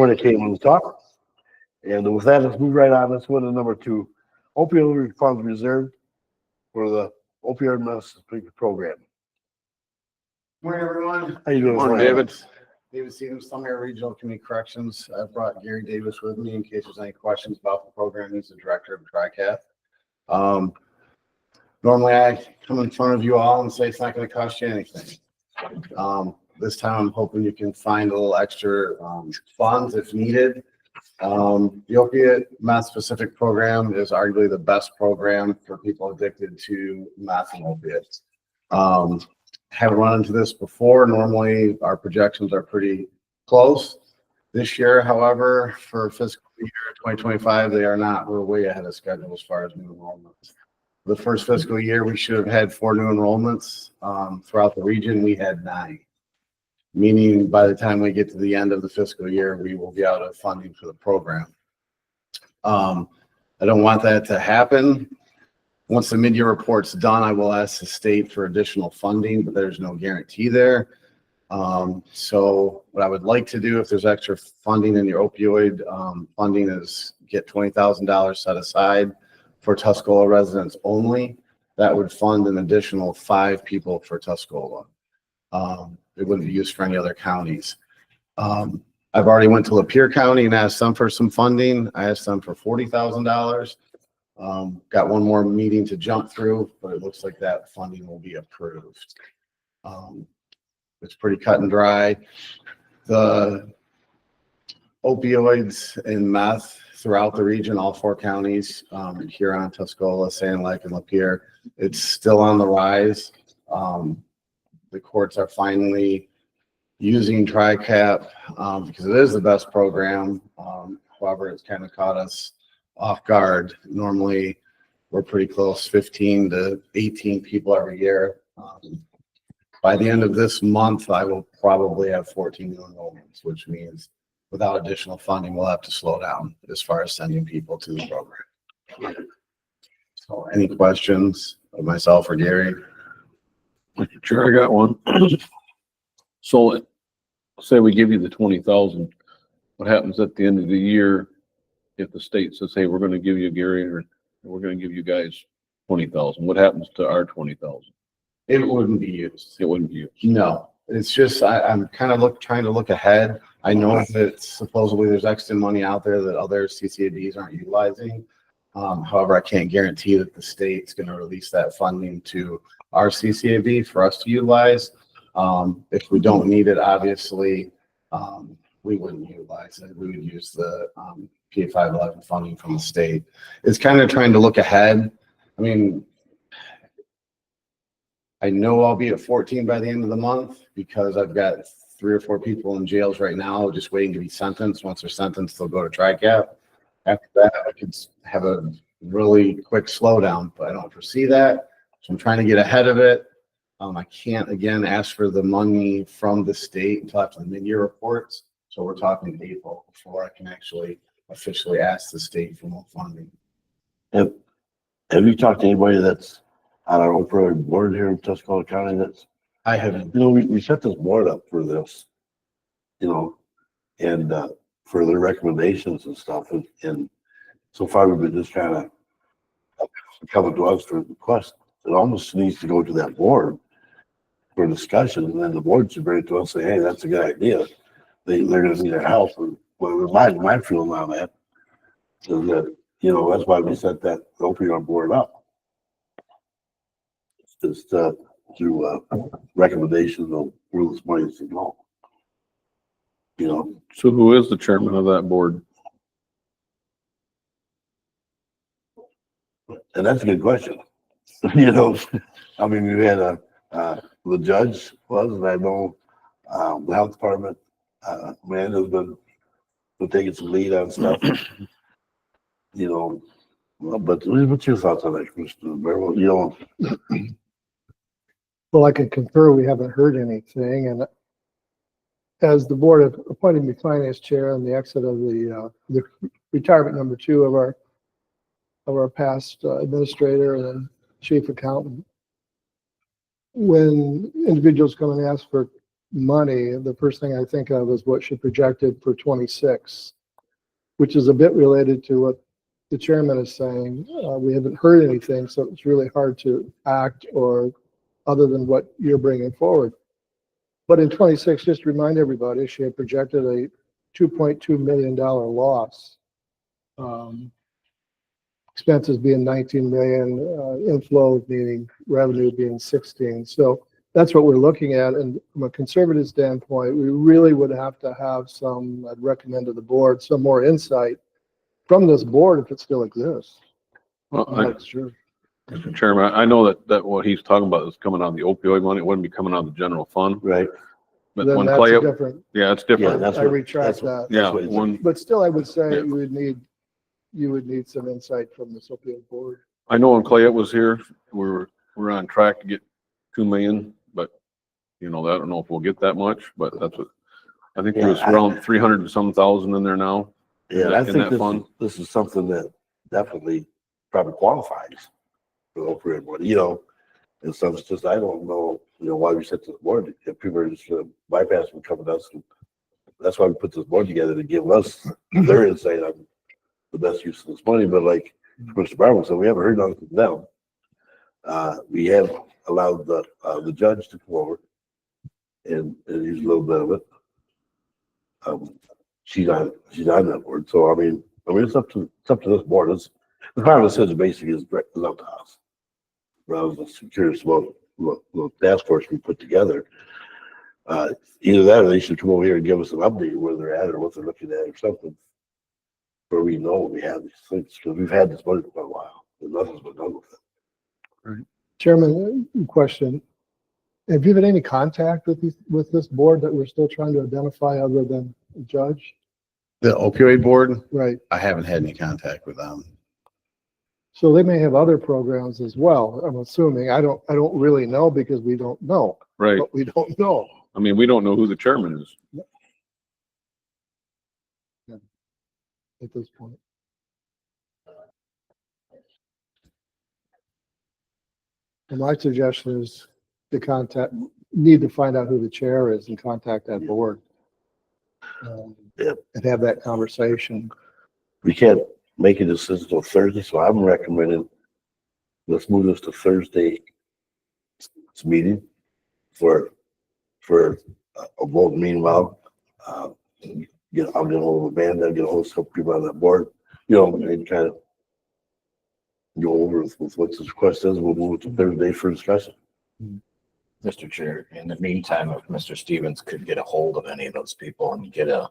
When it came on the top. And with that, let's move right on. Let's go to number 2. Opioid funds reserved for the opioid medicine program. Morning, everyone. How you doing? Morning, David. David Stevens, Sumner Regional Committe Corrections. I brought Gary Davis with me in case there's any questions about the program. He's the director of TRICAP. Normally I come in front of you all and say it's not going to cost you anything. This time I'm hoping you can find a little extra funds if needed. The opiate meth specific program is arguably the best program for people addicted to meth and opiates. Haven't run into this before. Normally our projections are pretty close. This year, however, for fiscal year 2025, they are not. We're way ahead of schedule as far as new enrollments. The first fiscal year, we should have had 4 new enrollments. Throughout the region, we had 9. Meaning by the time we get to the end of the fiscal year, we will be out of funding for the program. I don't want that to happen. Once the mid-year report's done, I will ask the state for additional funding, but there's no guarantee there. So what I would like to do, if there's extra funding in your opioid funding, is get $20,000 set aside for Tuscola residents only. That would fund an additional 5 people for Tuscola. It wouldn't be used for any other counties. I've already went to Lapeer County and asked them for some funding. I asked them for $40,000. Got one more meeting to jump through, but it looks like that funding will be approved. It's pretty cut and dry. The opioids and meth throughout the region, all 4 counties, Huron, Tuscola, Sand Lake, and Lapeer, it's still on the rise. The courts are finally using TRICAP because it is the best program. However, it's kind of caught us off guard. Normally, we're pretty close, 15 to 18 people every year. By the end of this month, I will probably have 14 new enrollments, which means without additional funding, we'll have to slow down as far as sending people to the program. So any questions of myself or Gary? Sure, I got one. So say we give you the 20,000, what happens at the end of the year if the state says, hey, we're going to give you, Gary, or we're going to give you guys 20,000? What happens to our 20,000? It wouldn't be used. It wouldn't be used. No, it's just I'm kind of trying to look ahead. I know that supposedly there's extra money out there that other CCABs aren't utilizing. However, I can't guarantee that the state's going to release that funding to our CCAB for us to utilize. If we don't need it, obviously, we wouldn't utilize it. We would use the PA 511 funding from the state. It's kind of trying to look ahead. I mean, I know I'll be at 14 by the end of the month because I've got 3 or 4 people in jails right now just waiting to be sentenced. Once they're sentenced, they'll go to TRICAP. After that, I could have a really quick slowdown, but I don't foresee that. So I'm trying to get ahead of it. I can't, again, ask for the money from the state until after the mid-year reports. So we're talking April before I can actually officially ask the state for more funding. Have you talked to anybody that's on our opioid board here in Tuscola County? That's, I haven't. you know, we set this board up for this, you know, and for their recommendations and stuff. And so far we've been just kind of coming to us for requests. It almost needs to go to that board for discussion, and then the board should bring it to us and say, hey, that's a good idea. They're going to need our help. And my feeling on that is that, you know, that's why we set that opioid board up. It's just through recommendations of where this money should go. You know. So who is the chairman of that board? And that's a good question. You know, I mean, we had the judge was, and I know the health department man has been taking some lead on stuff. You know, well, but what's your thoughts on that, Mr. Bearwell? You know, well, I can concur. We haven't heard anything, and as the board have appointed me finance chair on the exit of the retirement number 2 of our past administrator and then chief accountant, when individuals come and ask for money, the first thing I think of is what she projected for 26, which is a bit related to what the chairman is saying. We haven't heard anything, so it's really hard to act or other than what you're bringing forward. But in 26, just to remind everybody, she had projected a $2.2 million loss. Expenses being 19 million, inflow meaning revenue being 16. So that's what we're looking at. And from a conservative standpoint, we really would have to have some, I'd recommend to the board, some more insight from this board if it still exists. Well, I'm not sure. Mr. Chairman, I know that what he's talking about is coming out of the opioid money. It wouldn't be coming out of the general fund. Right. But Then when that's Clay, a different, yeah, it's Yeah, different. that's I what. retract that's what- that. Yeah, that's what it's- when, But still, I would say Yeah. you would need some insight from this opioid board. I know when Clay was here, we're on track to get 2 million, but I don't know if we'll get that much, but that's what, I think there's Yeah, around 300 and some thousand in there now. Yeah, I in think that fund. this is something that definitely probably qualifies for the opioid money, and some it's just, I don't know, why we set this board, if people are just gonna bypass and come to us. And that's why we put this board together to give us their insight on the best use of this money, but like Mr. Barlow said, we haven't heard nothing from them. We have allowed the judge to come over and use a little bit of it. She's on that board, so I mean, it's up to this board. The final decision basically is up to us. Rather than curious about what task force we put together. Either that or they should come over here and give us an update where they're at or what they're looking at or something. Where we know we have these things, because we've had this money for a while, and nothing's been done with it. Chairman, question. Have you had any contact with this board that we're still trying to identify other than the judge? The opioid board, Right. I haven't had any contact with them. So they may have other programs as well. I'm assuming. I don't really know because we don't know. Right. But we don't know I mean, we don't know who the chairman is. at this point. And my suggestion is need to find out who the chair is and contact that board. Yeah. And have that conversation. We can't make a decision till Thursday, so I'm recommending let's move this to Thursday's meeting for a vote. Meanwhile, I'll get a hold of Amanda, get a hold of some people on that board, and kind of go over with what this request is. We'll move it to Thursday for discussion. Mr. Chair, in the meantime, if Mr. Stevens could get a hold of any of those people and get an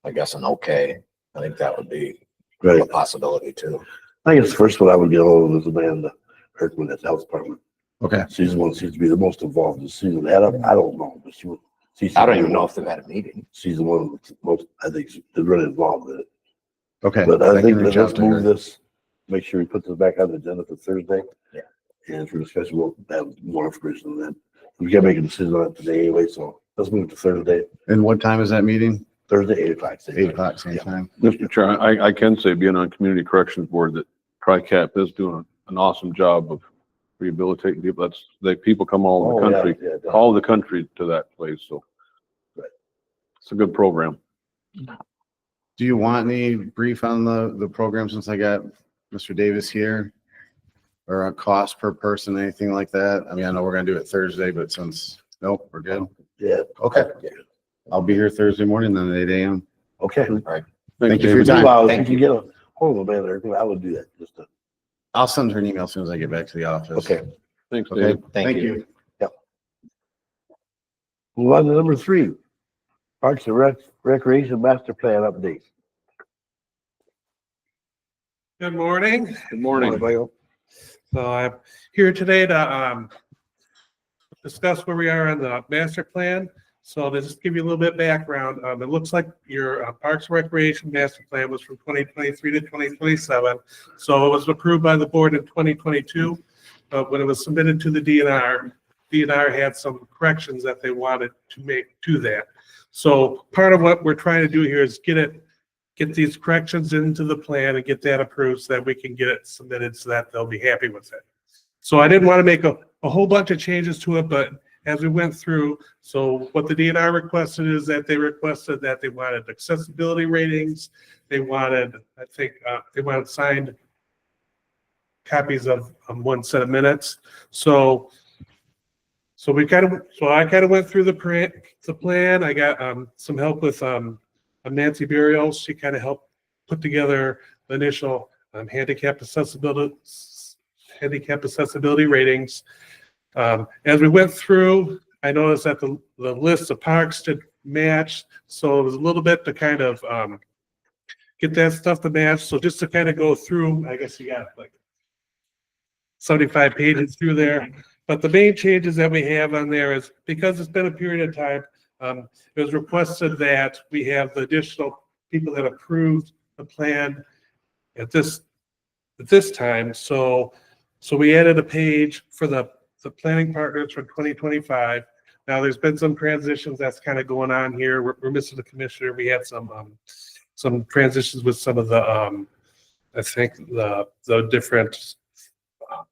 okay, I think that would be Right. a possibility too. I think it's the first one I would get a hold of is Amanda Herkman at the health department. Okay. She's the one that seems to be the most involved in the season. I don't know, but I don't even know if they've had a meeting. She's the one that's most, I think, is really involved in it. Okay. But I think can that reach out let's to her. move this, make sure we put this back on the agenda for Thursday. Yeah. And for discussion, we'll have more information on that. We can't make a decision on it today anyway, so let's move it to Thursday, And what time is that meeting? Thursday, 8 o'clock. 8 o'clock, same Yeah. time. Mr. Chair, I can say being on Community Corrections Board that TRICAP is doing an awesome job of rehabilitating people. People come all over Oh, the yeah, country, yeah, definitely. all the country to that place, so. Right. It's a good program. Do you want any brief on the program since I got Mr. Davis here? Or a cost per person, anything like that? I mean, I know we're gonna do it Thursday, but nope, we're good. Yeah, Okay. I'll be here Thursday morning then at 8 a.m. okay. Thank you for your time. Meanwhile, if Thank you can get a hold of Amanda Herkman, I would do that, just to, I'll send her an email as soon as I get back to the office. okay. Thanks, Okay, David. Thank you. Move on to number 3, Parks and Recreation Master Plan update. Good morning. Good morning. Michael. So I'm here today to discuss where we are on the master plan. So to just give you a little bit of background, it looks like your Parks and Recreation Master Plan was from 2023 to 2027. So it was approved by the board in 2022. But when it was submitted to the DNR had some corrections that they wanted to make to that. So part of what we're trying to do here is get these corrections into the plan and get that approved so that we can get it submitted so that they'll be happy with it. So I didn't want to make a whole bunch of changes to it, but as we went through, so what the DNR requested is that they requested that they wanted accessibility ratings. They wanted, I think, they wanted signed copies of one set of minutes. So I kind of went through the plan. I got some help with Nancy Burials. She kind of helped put together the initial handicap accessibility ratings. As we went through, I noticed that the list of parks did match, so it was a little bit to kind of get that stuff to match. So just to kind of go through, I guess you got like 75 pages through there. But the main changes that we have on there is, because it's been a period of time, it was requested that we have the additional people that approved the plan at this time. So we added a page for the planning partners for 2025. Now, there's been some transitions that's kind of going on here. We're missing the commissioner. We had some transitions with some of the I think the different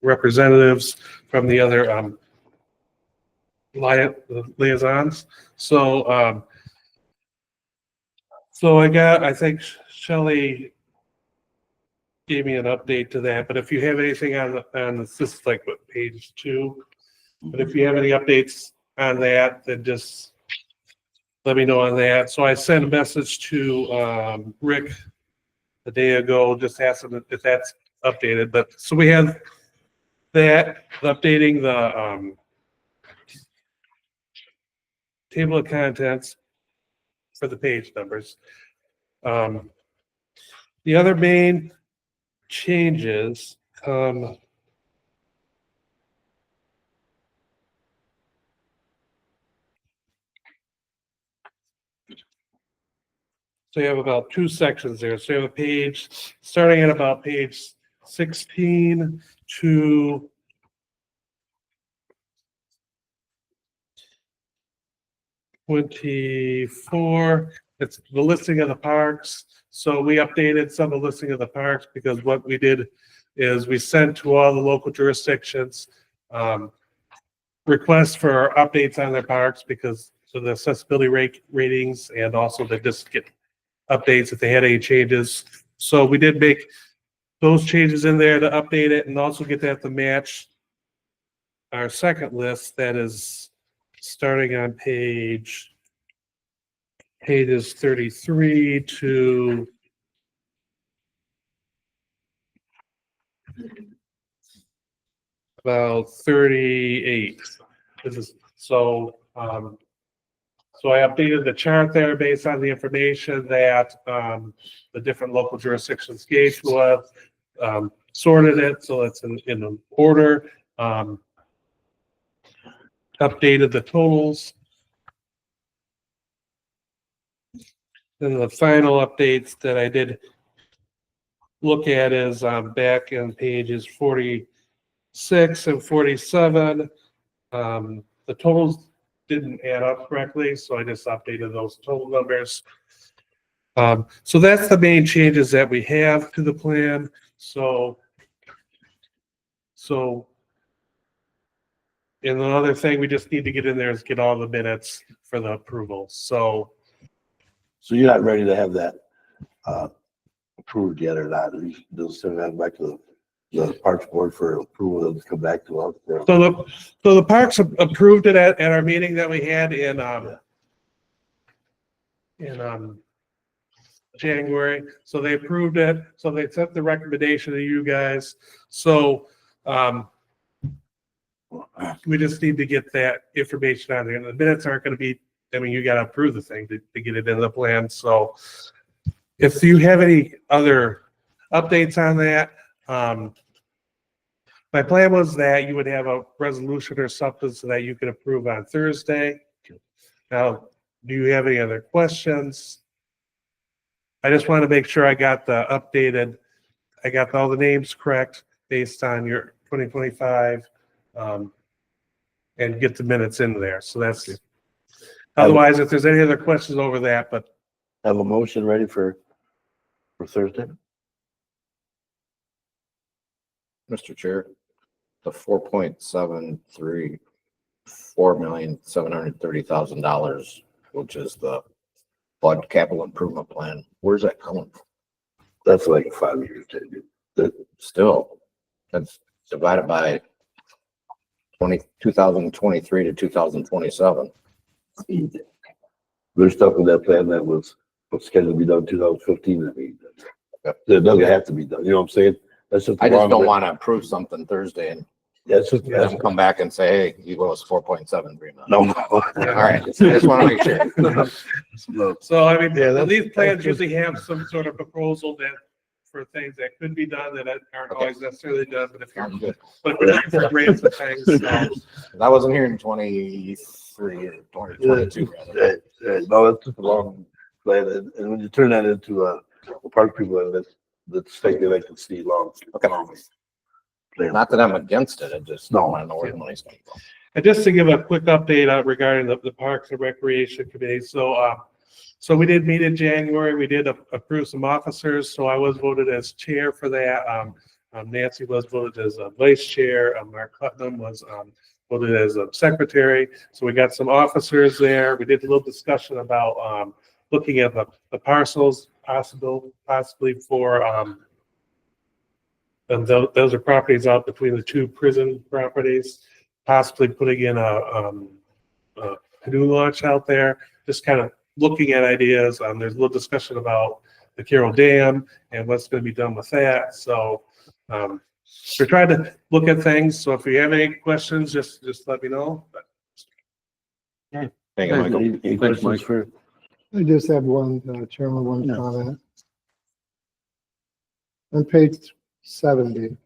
representatives from the other liaisons. So I think Shelley gave me an update to that, but if you have anything on this is like what, page 2, but if you have any updates on that, then just let me know on that. So I sent a message to Rick a day ago, just asking if that's updated. But so we have that, updating the table of contents for the page numbers. The other main changes so you have about 2 sections there. So you have a page starting at about page 16 to 24. It's the listing of the parks. So we updated some of the listing of the parks, because what we did is we sent to all the local jurisdictions requests for updates on their parks, because so the accessibility ratings, and also they just get updates if they had any changes. So we did make those changes in there to update it, and also get that to match our second list that is starting on pages 33 to about 38. This is so I updated the chart there based on the information that the different local jurisdictions gave to us, sorted it so it's in an order, updated the totals. Then the final updates that I did look at is back in pages 46 and 47. The totals didn't add up correctly, so I just updated those total numbers. So that's the main changes that we have to the plan. So and another thing we just need to get in there is get all the minutes for the approval. So you're not ready to have that approved yet or not? They'll send that back to the Parks Board for approval, they'll come back to us. So the parks approved it at our meeting that we had in January. So they approved it. So they sent the recommendation to you guys. So we just need to get that information on there. And the minutes aren't going to be, I mean, you got to approve the thing to get it in the plan. So if you have any other updates on that, my plan was that you would have a resolution or something so that you could approve on Thursday. Now, do you have any other questions? I just want to make sure I got all the names correct based on your 2025, and get the minutes in there. So that's it. Otherwise, if there's any other questions over that, but Have a motion ready for Thursday? Mr. Chair, the 4.73 $4,730,000, which is the flood capital improvement plan. Where's that coming from? That's like 5 years, dude. Still, that's divided by 2023 to 2027. There's stuff in that plan that was scheduled to be done in 2015. I mean, it doesn't have to be done. You know what I'm saying? That's just. I just don't want to approve something Thursday and That's just. then come back and say, hey, you owe us 4.73 million. No. All right, I just want to make sure. No. So I mean, Yeah, that's- these plans that's- usually have some sort of proposal that for things that could be done that aren't always necessarily done, but if you're, Sounds good. but we're looking for grants and things, so. I wasn't here in 23 or 2022 rather. No, that's just a long plan. And when you turn that into a park people, and the state, they like to see long. Okay. long plan. Not that I'm against it, I just No. don't want to know where the money's coming from. And just to give a quick update regarding the Parks and Recreation Committee, so we did meet in January, we did approve some officers, so I was voted as chair for that. Nancy was voted as vice chair, Mark Putnam was voted as secretary, so we got some officers there. We did a little discussion about looking at the parcels possibly for, and those are properties out between the two prison properties, possibly putting in a canoe launch out there, just kind of looking at ideas. There's a little discussion about the Carroll Dam and what's going to be done with that. So we're trying to look at things. So if you have any questions, just let me know. Thank you, Michael. Any Thanks, questions Mike. for? I just have one, Chairman, one comment. On page 70.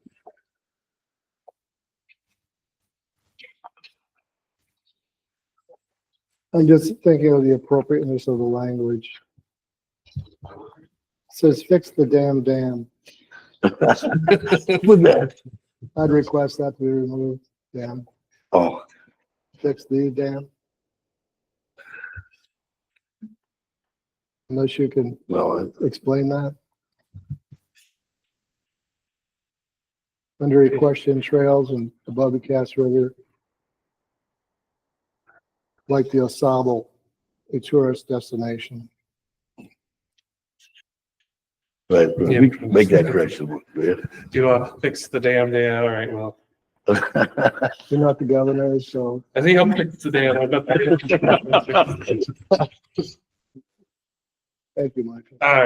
I'm just thinking of the appropriateness of the language. It says fix the damn dam. With that. I'd request that to be removed. Dam, Oh, fix the dam. Unless you can no, explain that. Under equestrian trails and above the Cass River. Like the Osable, a tourist destination. right, we can make that correction. Do you want to fix the dam? Yeah, all right, well, You're not the governor, so I think I'll fix the dam. thank you, Michael. All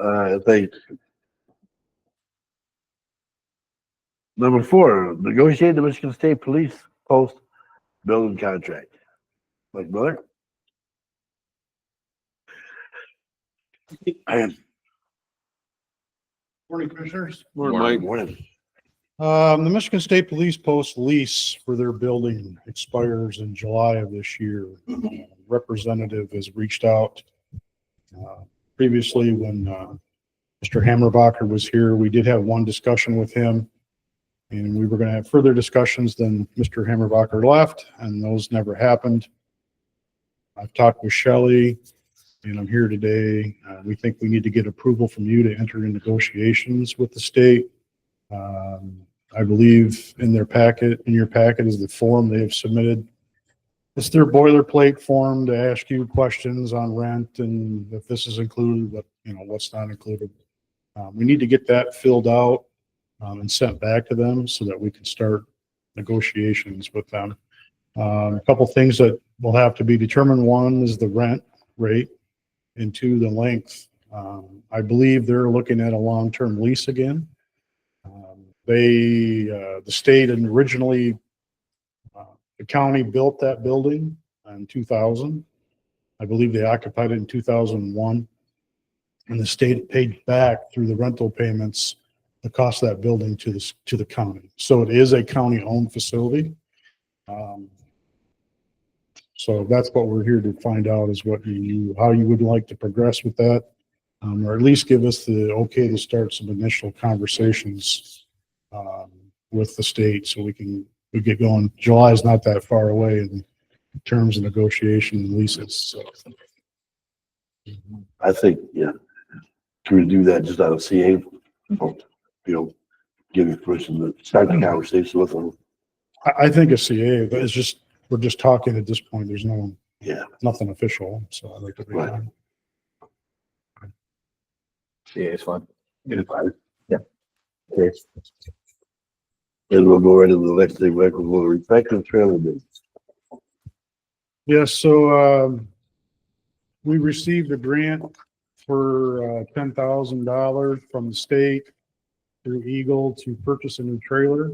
right. Thanks. Number 4, negotiate the Michigan State Police Post building contract. Mike Miller? Morning, Commissioners. Morning, Mike. Morning. The Michigan State Police Post lease for their building expires in July of this year. Representative has reached out. Previously, when Mr. Hammerbacher was here, we did have one discussion with him. And we were going to have further discussions, then Mr. Hammerbacher left, and those never happened. I've talked with Shelley, and I'm here today. We think we need to get approval from you to enter in negotiations with the state. I believe in your packet is the form they have submitted. It's their boilerplate form to ask you questions on rent and if this is included, what's not included. We need to get that filled out and sent back to them so that we can start negotiations with them. A couple things that will have to be determined. One is the rent rate, and 2, the length. I believe they're looking at a long-term lease again. The state and originally, the county built that building in 2000. I believe they occupied it in 2001. And the state paid back through the rental payments the cost of that building to the county. So it is a county-owned facility. So that's what we're here to find out is how you would like to progress with that, or at least give us the okay to start some initial conversations with the state so we get going. July is not that far away in terms of negotiation and leases. So. I think, yeah. Can we do that just out of CA? Give you permission to start the conversation with them. I think a CA, but it's just, we're just talking at this point. There's Yeah, nothing official, so I'd like to. Right. Yeah, it's fine. it's fine. Yeah. Okay. And we'll go right into the next thing, Michael, we'll recycle trailer bids. Yes, so, we received a grant for, $10,000 from the state through Eagle to purchase a new trailer.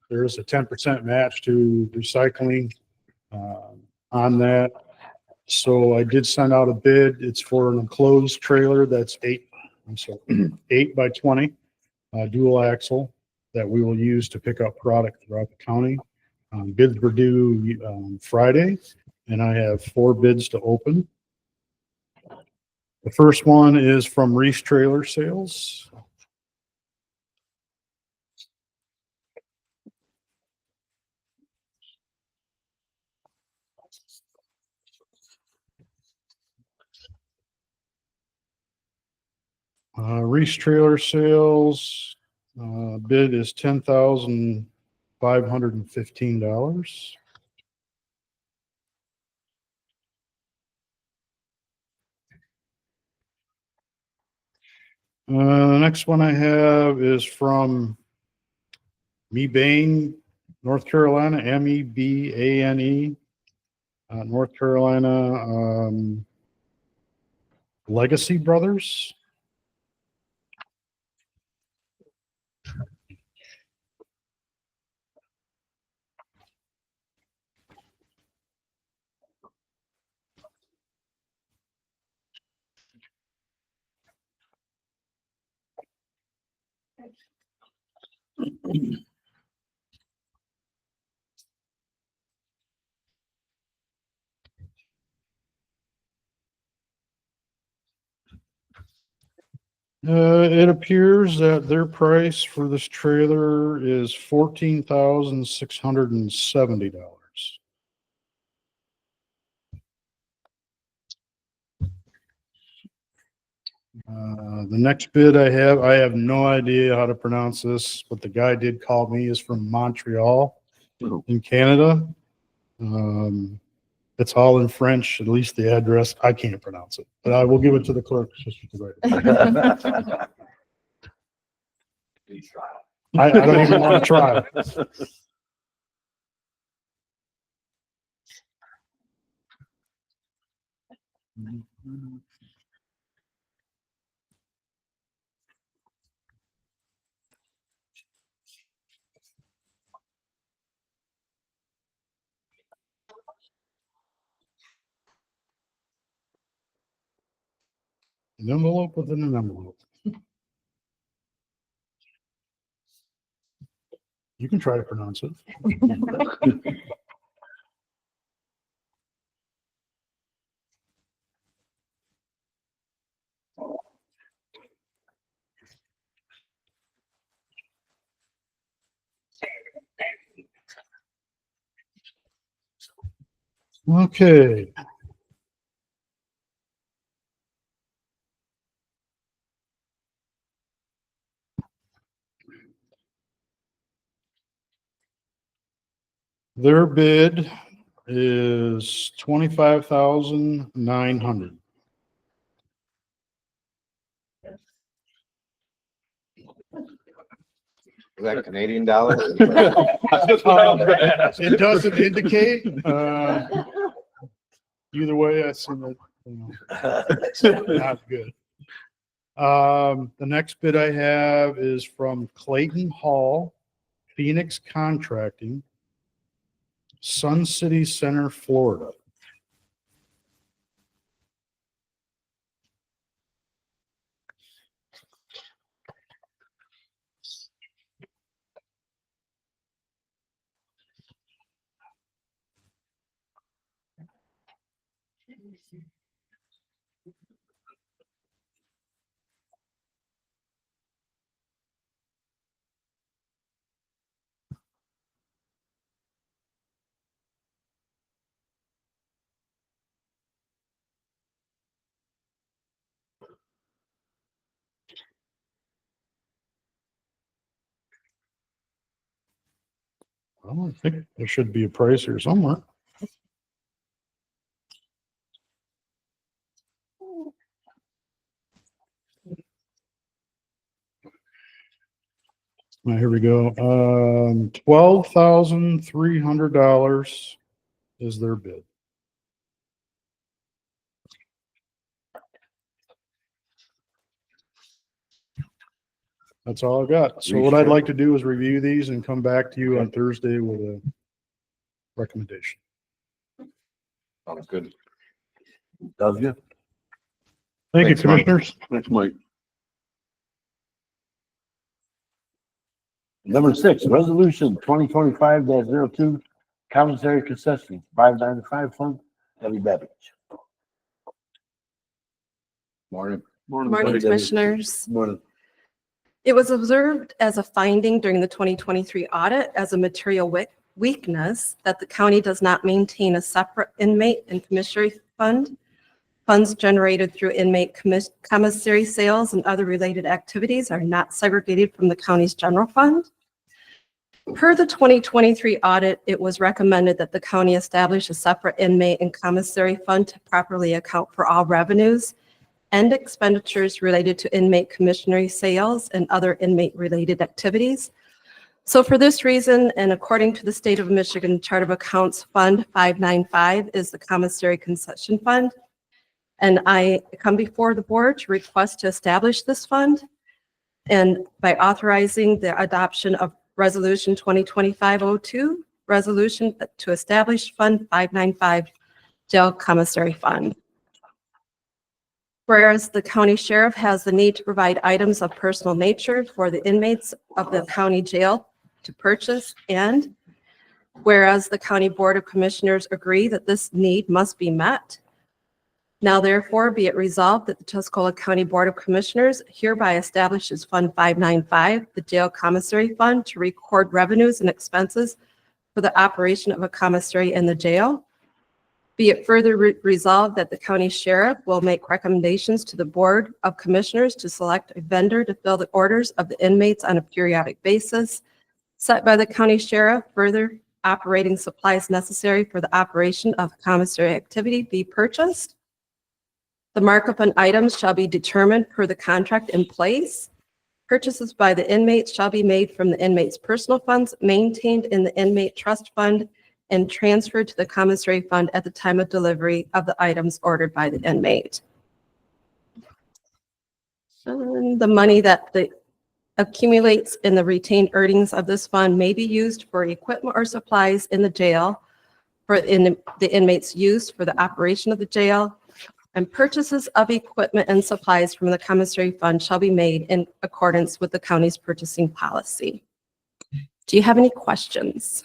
There is a 10% match to recycling, on that. So I did send out a bid. It's for an enclosed trailer that's 8 by 20, dual axle that we will use to pick up product throughout the county. Bids were due, Friday, and I have 4 bids to open. The first one is from Reese Trailer Sales. Reese Trailer Sales, bid is $10,515. The next one I have is from Mebane, North Carolina, Mebane, North Carolina, Legacy Brothers. It appears that their price for this trailer is $14,670. The next bid I have no idea how to pronounce this, but the guy did call me, is from Montreal in Canada. It's all in French, at least the address. I can't pronounce it, but I will give it to the clerk. I don't even want to try. An envelope within an envelope. You can try to pronounce it. Okay. Their bid is 25,900. Is that Canadian dollar? It doesn't indicate, either way, I assume that, not good. The next bid I have is from Clayton Hall, Phoenix Contracting, Sun City Center, Florida. I think there should be a price here somewhere. Here we go. $12,300 is their bid. That's all I've got. So what I'd like to do is review these and come back to you on Thursday with a recommendation. Sounds good. Does you? Thank you, Thanks, Mike. commissioners. Thanks, Mike. Number 6, resolution 2025-02, commissary concessions, 595 fund, Debbie Babbage. Morning. Morning, Debbie. Commissioners. Morning. It was observed as a finding during the 2023 audit as a material weakness that the county does not maintain a separate inmate and commissary fund. Funds generated through inmate commissary sales and other related activities are not segregated from the county's general fund. Per the 2023 audit, it was recommended that the county establish a separate inmate and commissary fund to properly account for all revenues and expenditures related to inmate commissary sales and other inmate-related activities. So for this reason, and according to the State of Michigan Chart of Accounts, Fund 595 is the commissary concession fund. And I come before the board to request to establish this fund. And by authorizing the adoption of Resolution 2025-02, resolution to establish Fund 595 Jail Commissary Fund. Whereas the county sheriff has the need to provide items of personal nature for the inmates of the county jail to purchase, and whereas the county board of commissioners agree that this need must be met, now therefore be it resolved that the Tuscola County Board of Commissioners hereby establishes Fund 595, the Jail Commissary Fund, to record revenues and expenses for the operation of a commissary in the jail. Be it further resolved that the county sheriff will make recommendations to the Board of Commissioners to select a vendor to fill the orders of the inmates on a periodic basis set by the county sheriff. Further, operating supplies necessary for the operation of commissary activity be purchased. The markup on items shall be determined per the contract in place. Purchases by the inmates shall be made from the inmates' personal funds maintained in the inmate trust fund and transferred to the commissary fund at the time of delivery of the items ordered by the inmate. And the money that accumulates in the retained earnings of this fund may be used for equipment or supplies in the jail for the inmates' use for the operation of the jail, and purchases of equipment and supplies from the commissary fund shall be made in accordance with the county's purchasing policy. Do you have any questions?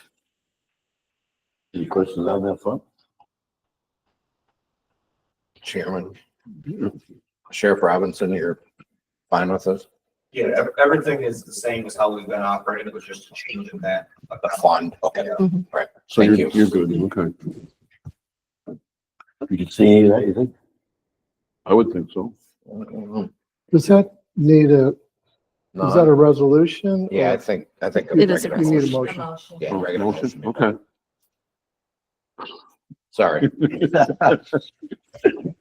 Any questions on that fund? Chairman. Sheriff Robinson, you're fine with this? Yeah, everything is the same as how we've been operating, it was just a change in that. The fund, okay, Mhm. right. So Thank you're, you. you're good, okay. You can see any of that, you think? I would think so. Does that need a, is that a No, resolution? yeah, or I think. It is a You need a motion. motion. Yeah, Oh, regular motion? motion. Okay. Sorry.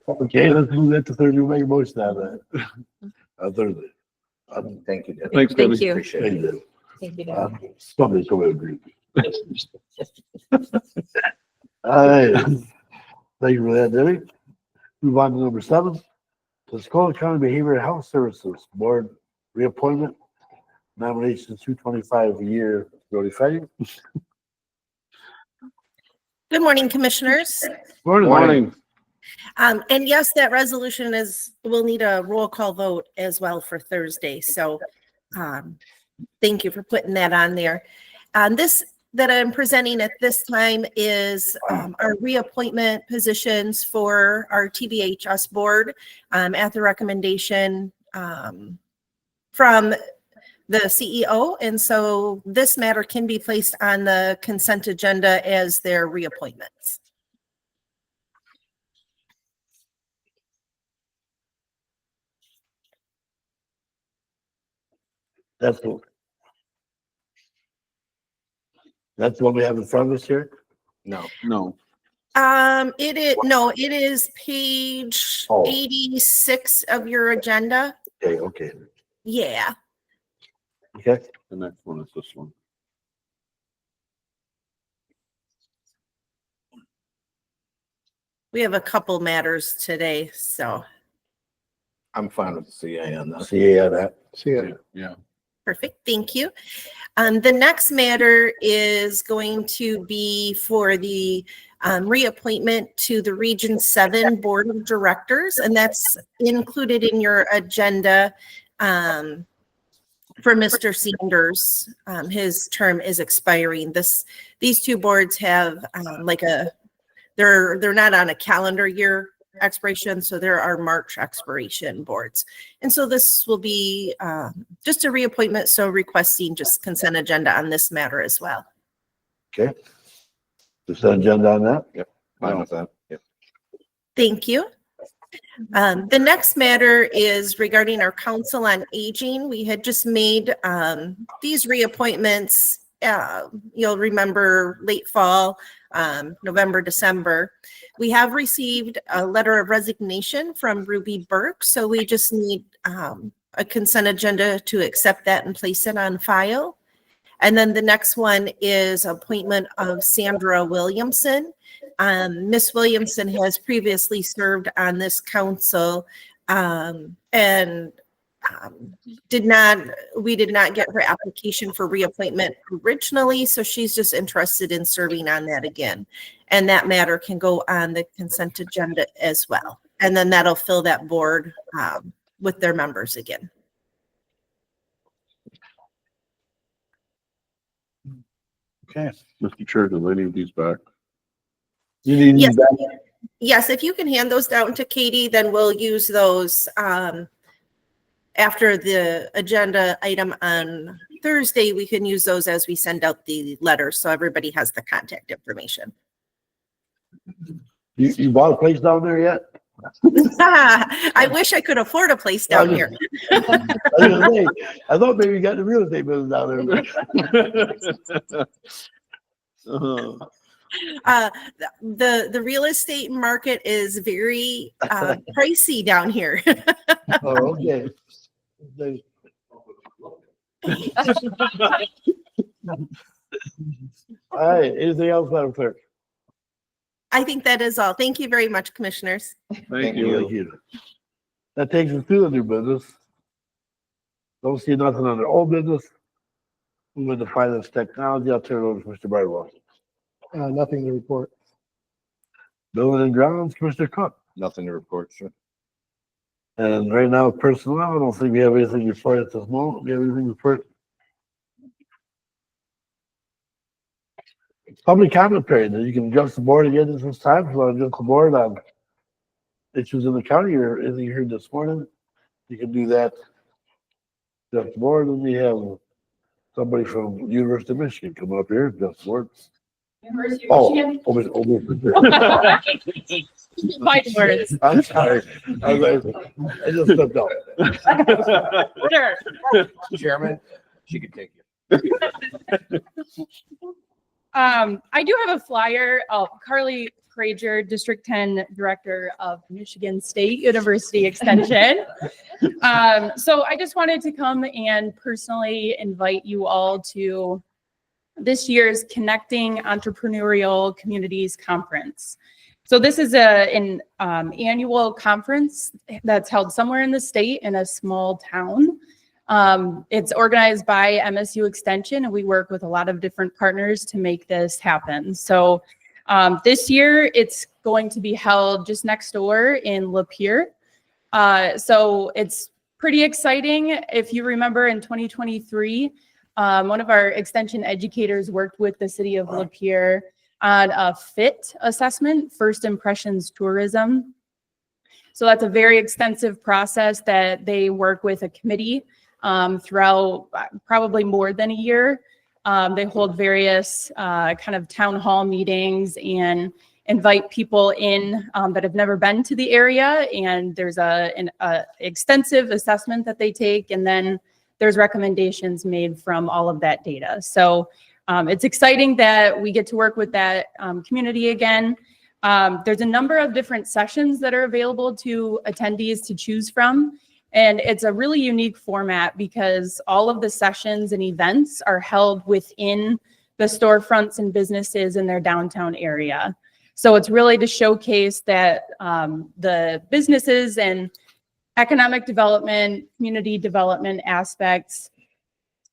Okay, let's move that to Thursday, we'll make a motion out of that. Thursday. Thank you. Debbie. Thanks, Thank Debbie. you. Appreciate Thank it. you. Thank you. Somebody's going to agree. All right. Thank you for that, Debbie. Move on to number 7. Tuscola County Behavioral Health Services Board reappointment. Nominations 225 a year. Jody Fay. Good morning, Commissioners. Morning. And yes, that resolution will need a roll call vote as well for Thursday. So thank you for putting that on there. This that I'm presenting at this time is our reappointment positions for our TBHS board at the recommendation from the CEO. And so this matter can be placed on the consent agenda as their reappointments. That's cool. That's the one we have in front of us here? No, No, it is page Oh. 86 of your agenda. Okay. Yeah. Okay. the next one is this one. We have a couple matters today, so I'm fine with the CA on that. See, yeah, that. See it. Yeah. perfect. Thank you. The next matter is going to be for the reappointment to the Region 7 Board of Directors, and that's included in your agenda for Mr. Sanders. His term is expiring. These two boards have they're not on a calendar year expiration, so there are March expiration boards. And so this will be just a reappointment, so requesting just consent agenda on this matter as well. Okay. Just an agenda on that? Fine with that. Yep. Thank you. The next matter is regarding our Council on Aging. We had just made these reappointments, you'll remember late fall, November, December. We have received a letter of resignation from Ruby Burke, so we just need a consent agenda to accept that and place it on file. And then the next one is appointment of Sandra Williamson. Miss Williamson has previously served on this council and we did not get her application for reappointment originally, so she's just interested in serving on that again. And that matter can go on the consent agenda as well. And then that'll fill that board with their members again. Okay. Mr. Chair, do they need these back? You need Yes, that? yes, if you can hand those down to Katie, then we'll use those after the agenda item on Thursday. We can use those as we send out the letters, so everybody has the contact information. You bought a place down there yet? I wish I could afford a place down here. I was gonna say, I thought maybe you got the real estate business down there. The real estate market is very pricey down here. Oh, okay. All right, anything else, Madam Clerk? I think that is all. Thank you very much, commissioners. Thank Thank you. you. That takes us to the new business. Don't see nothing under old business. Moving to finance technology, I'll turn it over to Mr. Bardwell. Nothing to report. Building and grounds, Commissioner Cook. Nothing to report, sir. And right now, personnel, I don't think we have anything to report at this moment. We have anything to report? Public comment period. You can address the board again at this time. If you want to address the board on issues in the county or anything you heard this morning, you can do that. Address the board, and we have somebody from University of Michigan come up here, address the board. Over. Fight words. I'm sorry. I just stepped out. Sure. Chairman, she can take you. I do have a flyer. Carly Crager, District 10 Director of Michigan State University Extension. So I just wanted to come and personally invite you all to this year's Connecting Entrepreneurial Communities Conference. So this is an annual conference that's held somewhere in the state in a small town. It's organized by MSU Extension, and we work with a lot of different partners to make this happen. So this year it's going to be held just next door in Lapeer. So it's pretty exciting. If you remember in 2023, one of our extension educators worked with the city of Lapeer on a FIT assessment, First Impressions Tourism. So that's a very extensive process that they work with a committee throughout probably more than a year. They hold various kind of town hall meetings and invite people in that have never been to the area. And there's an extensive assessment that they take, and then there's recommendations made from all of that data. So It's exciting that we get to work with that community again. There's a number of different sessions that are available to attendees to choose from. And it's a really unique format because all of the sessions and events are held within the storefronts and businesses in their downtown area. So it's really to showcase that the businesses and economic development, community development aspects,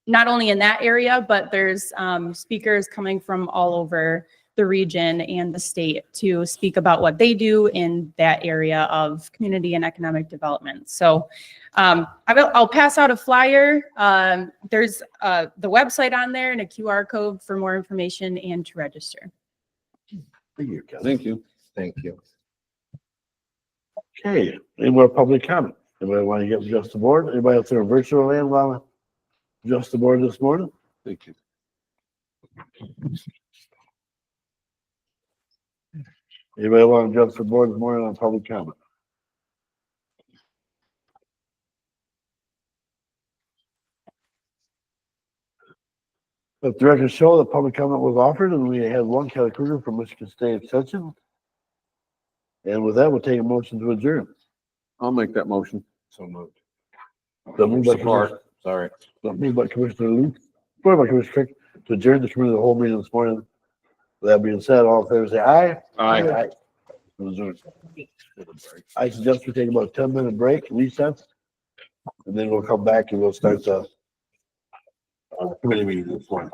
not only in that area, but there's speakers coming from all over the region and the state to speak about what they do in that area of community and economic development. So I'll pass out a flyer. There's the website on there and a QR code for more information and to register. Thank you, Kelly. Thank you. Thank you. Okay, any more public comment? Anybody want to get just the board? Anybody else there virtual land want to just the board this morning? Thank you. Anybody want to adjust the board this morning on public comment? Let the record show that public comment was offered and we had one Kelly Kruger from Michigan State Extension. And with that, we'll take a motion to adjourn. I'll make that motion. So moved. So moved by Support. Sorry. Moved by Commissioner Luke, supported by Commissioner Crick to adjourn the committee of the whole meeting this morning. With that being said, all in favor say aye. Aye. Adjourn. I suggest we take about a 10-minute break, recess, and then we'll come back and we'll start the committee meeting this morning.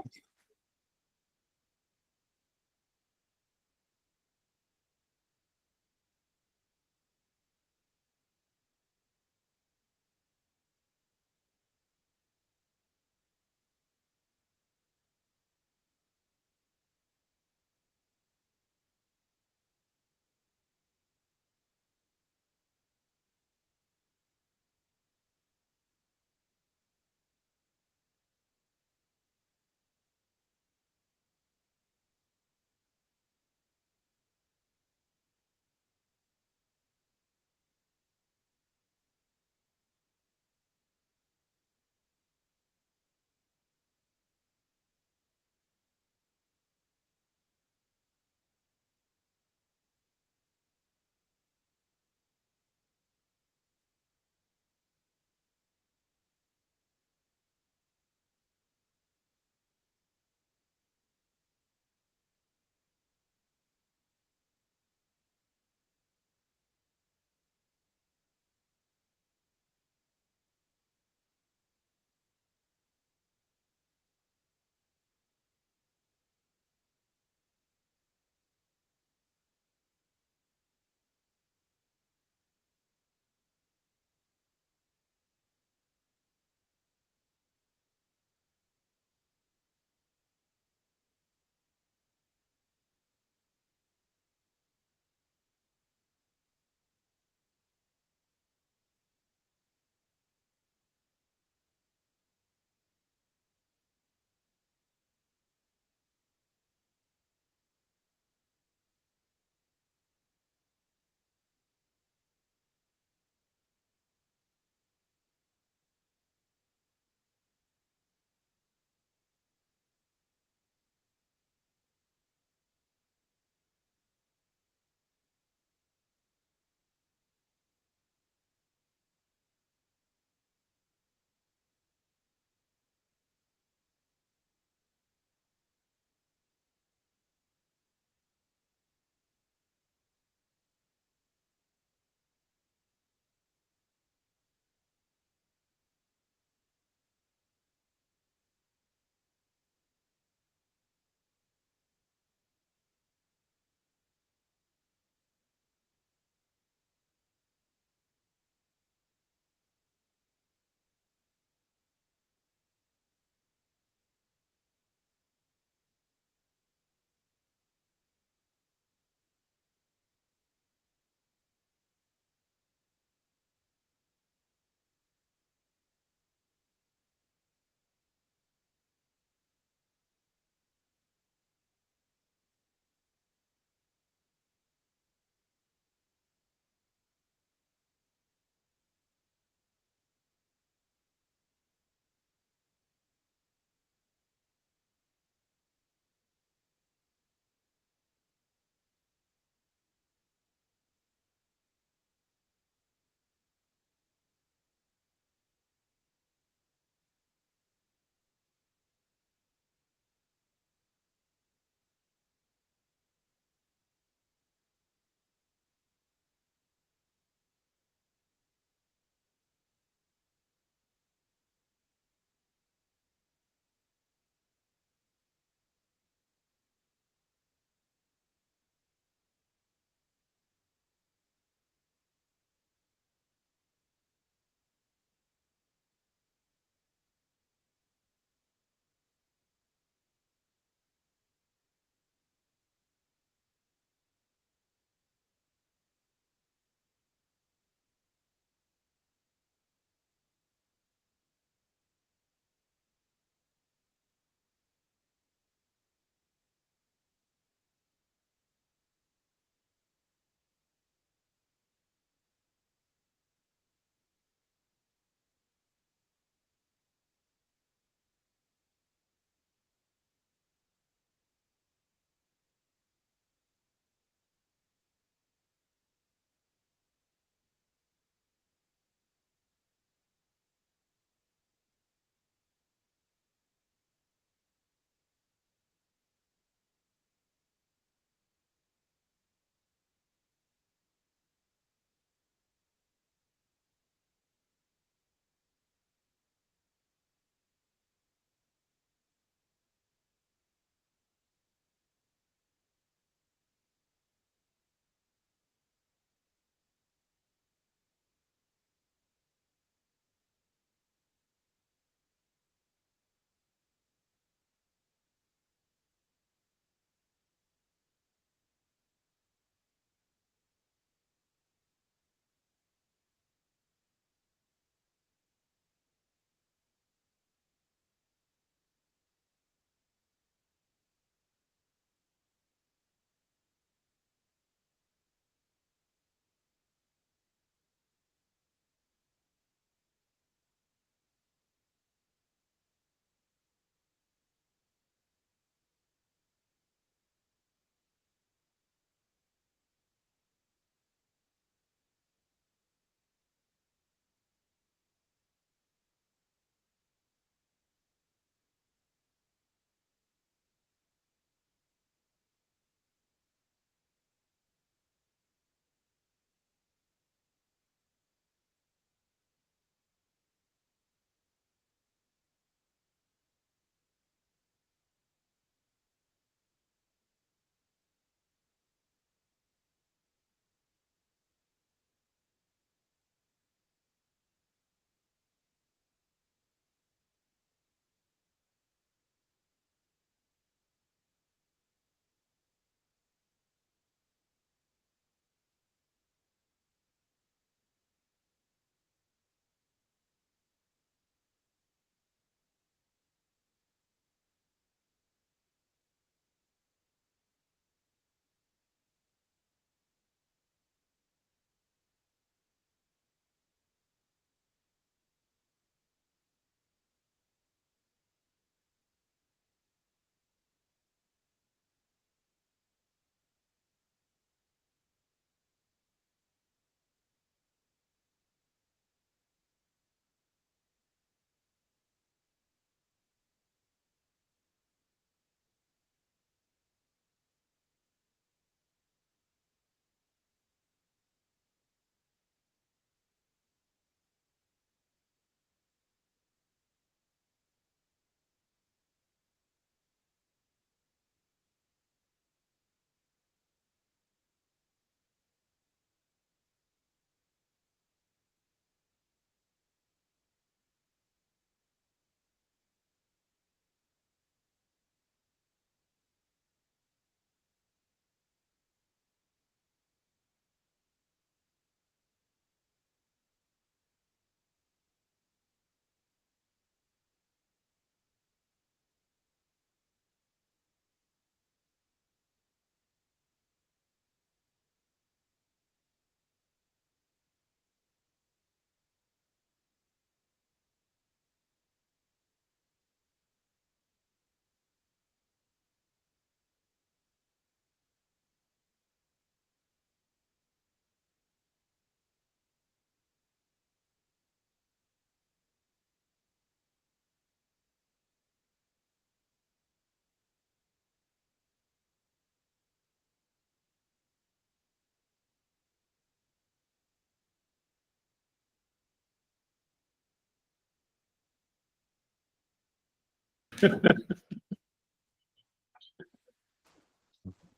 Good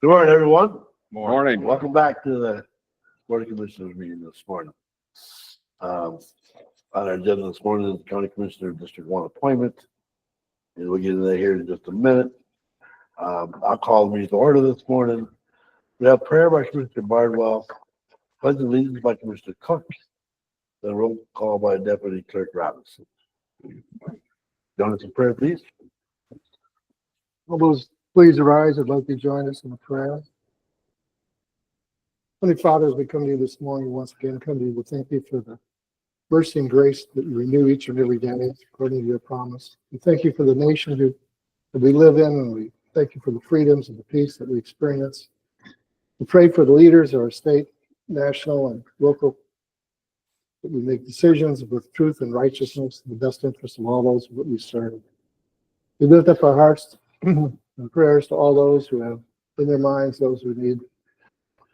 morning, everyone. Morning. Welcome back to the Board of Commissioners meeting this morning. On our agenda this morning is the County Commissioner District 1 appointment. And we'll get into that here in just a minute. I'll call the meeting to order this morning. We have prayer by Commissioner Bardwell, pledge of allegiance by Commissioner Cook, then roll call by Deputy Clerk Robinson. Join us in prayer, please. All those please arise. I'd like to join us in a prayer. Holy Father, as we come to you this morning, once again, come to you to thank you for the mercy and grace that you renew each and every day according to your promise. We thank you for the nation that we live in, and we thank you for the freedoms and the peace that we experience. We pray for the leaders of our state, national, and local, that we make decisions with truth and righteousness in the best interest of all those that we serve. We lift up our hearts and prayers to all those who have in their minds those who need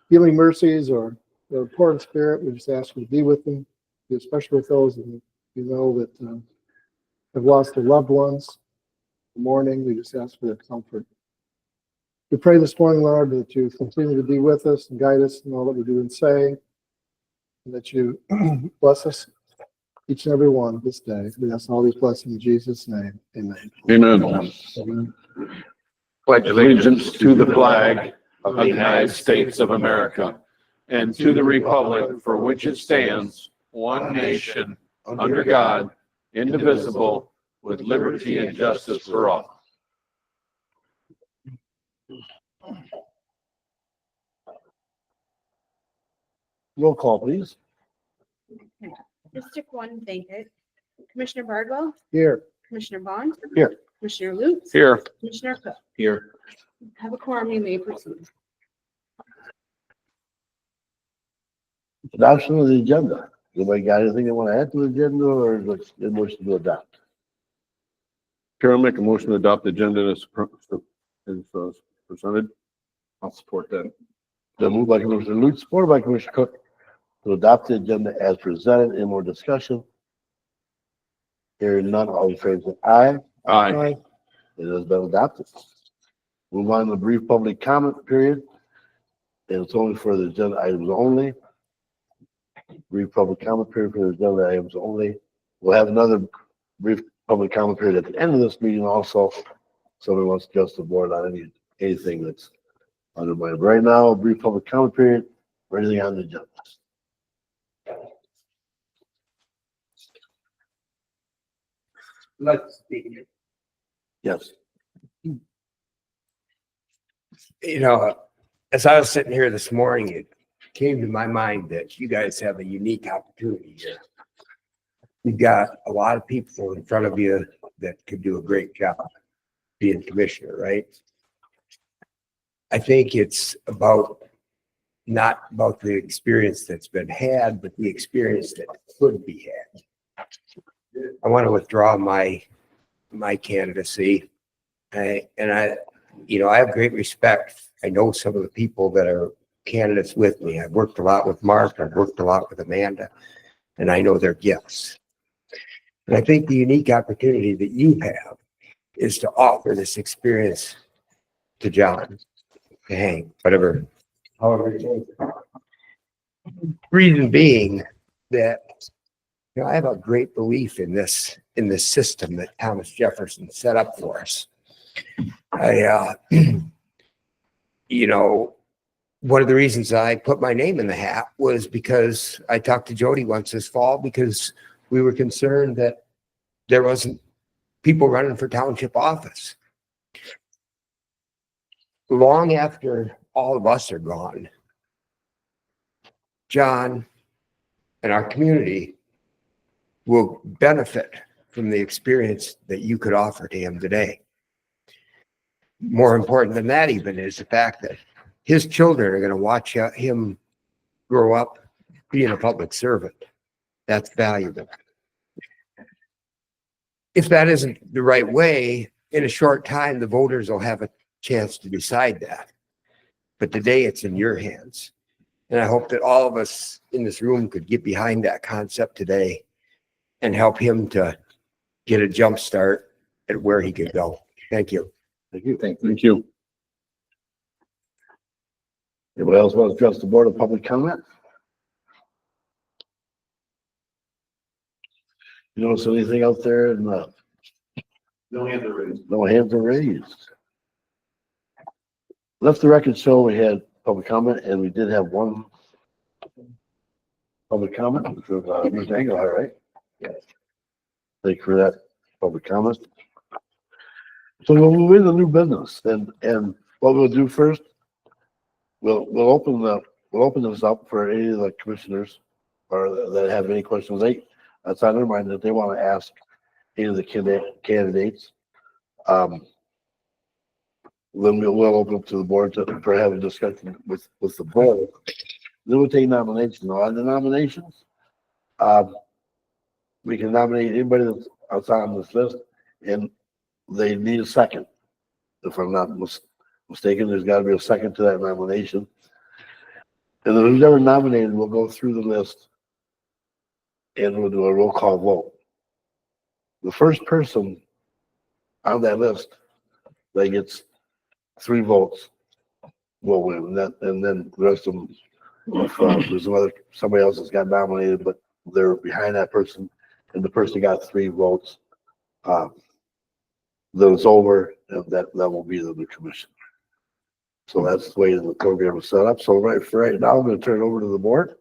healing mercies or the poor in spirit. We just ask you to be with them, especially with those that you know that have lost their loved ones. In the morning, we just ask for their comfort. We pray this morning, Lord, that you continue to be with us and guide us in all that we do and say, and that you bless us, each and every one this day. We ask all these blessings in Jesus' name. Amen. Amen. Amen. Pledge allegiance to the flag of the United States of America and to the republic for which it stands, one nation, under God, indivisible, with liberty and justice for all. Roll call, please. District 1 vacant. Commissioner Bardwell, Here. Commissioner Bond. Here. Commissioner Lutz. Here. Commissioner Cook. Here. Have a quorum, you may proceed. Adoption of the agenda. Anybody got anything they want to add to the agenda, or is it motion to adopt? Chair, I'll make a motion to adopt the agenda as presented. I'll support that. The move by Commissioner Lutz, supported by Commissioner Cook, to adopt the agenda as presented. Any more discussion? Hearing none, all in favor say aye. Aye. It has been adopted. Move on to the brief public comment period. And it's only for the agenda items only. Brief public comment period for the agenda items only. We'll have another brief public comment period at the end of this meeting also. Somebody wants to adjust the board on anything that's under my, right now, a brief public comment period for anything on the agenda. Let's speak. Yes. You know, as I was sitting here this morning, it came to my mind that you guys have a unique opportunity here. You've got a lot of people in front of you that could do a great job being commissioner, right? I think it's not about the experience that's been had, but the experience that could be had. I want to withdraw my candidacy. I have great respect. I know some of the people that are candidates with me. I've worked a lot with Mark. I've worked a lot with Amanda, and I know their gifts. And I think the unique opportunity that you have is to offer this experience to John, to Hank, however it takes. Reason being that I have a great belief in this system that Thomas Jefferson set up for us. One of the reasons I put my name in the hat was because I talked to Jody once this fall because we were concerned that there wasn't people running for township office. Long after all of us are gone, John and our community will benefit from the experience that you could offer to him today. More important than that even is the fact that his children are going to watch him grow up being a public servant. That's valuable. If that isn't the right way, in a short time, the voters will have a chance to decide that. But today it's in your hands. And I hope that all of us in this room could get behind that concept today and help him to get a jump start and where he could go. Thank you. Thank you. Thank you. Anybody else want to address the board of public comment? You notice anything out there in the? No hands are raised. No hands are raised. Let the record show we had public comment and we did have one public comment, which was, Mr. Engelhardt, right? Yes. Thank you for that public comment. So we'll move into new business and what we'll do first, we'll open this up for any of the commissioners or that have any questions. That's on their mind that they want to ask any of the candidates. Then we'll open up to the board for having a discussion with the board. Then we'll take nominations. On the nominations, we can nominate anybody that's outside on this list, and they need a second. If I'm not mistaken, there's got to be a second to that nomination. And then who's ever nominated, we'll go through the list and we'll do a roll call vote. The first person on that list that gets 3 votes will win. And then the rest of them, if there's somebody else that's got nominated, but they're behind that person, and the person got 3 votes, then it's over, and that will be the new commission. So that's the way the program is set up. So for right now, I'm going to turn it over to the board.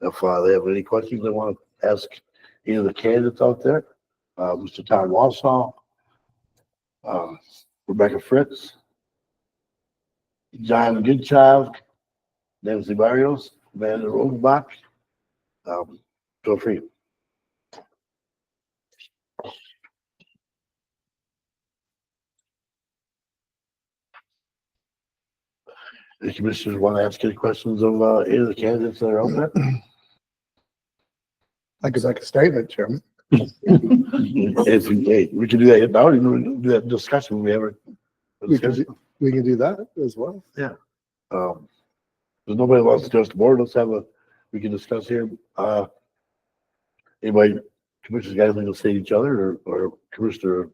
If they have any questions they want to ask any of the candidates out there, Mr. Tom Wausau, Rebecca Fritz, John Goodchild, Nancy Barrios, Amanda Rosenbach, feel free. The commissioners want to ask any questions of any of the candidates that are out there? I could make a statement, Chairman. If we can do that now, we can do that discussion. We can do that as well. There's nobody wants to address the board. We can discuss here. Anybody, commissioners got anything to say to each other or Commissioner?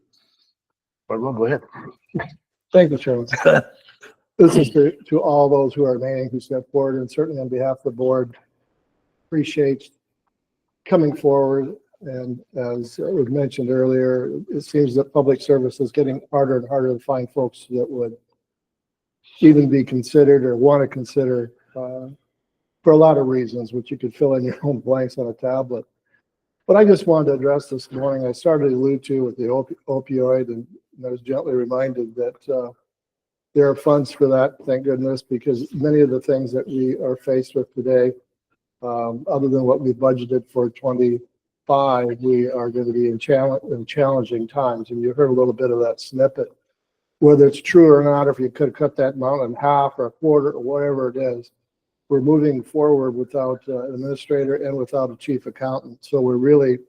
Pardon, go ahead. Thank you, Chairman. This is to all those who are remaining who stepped forward, and certainly on behalf of the board, appreciate coming forward. And as was mentioned earlier, it seems that public service is getting harder and harder to find folks that would even be considered or want to consider for a lot of reasons, which you could fill in your own blanks on a tablet. But I just wanted to address this morning. I started to allude to with the opioid, and I was gently reminded that there are funds for that, thank goodness, because many of the things that we are faced with today, other than what we budgeted for 25, we are going to be in challenging times. And you heard a little bit of that snippet. Whether it's true or not, if you could cut that amount in half or a quarter or whatever it is, we're moving forward without an administrator and without a chief accountant. So we're really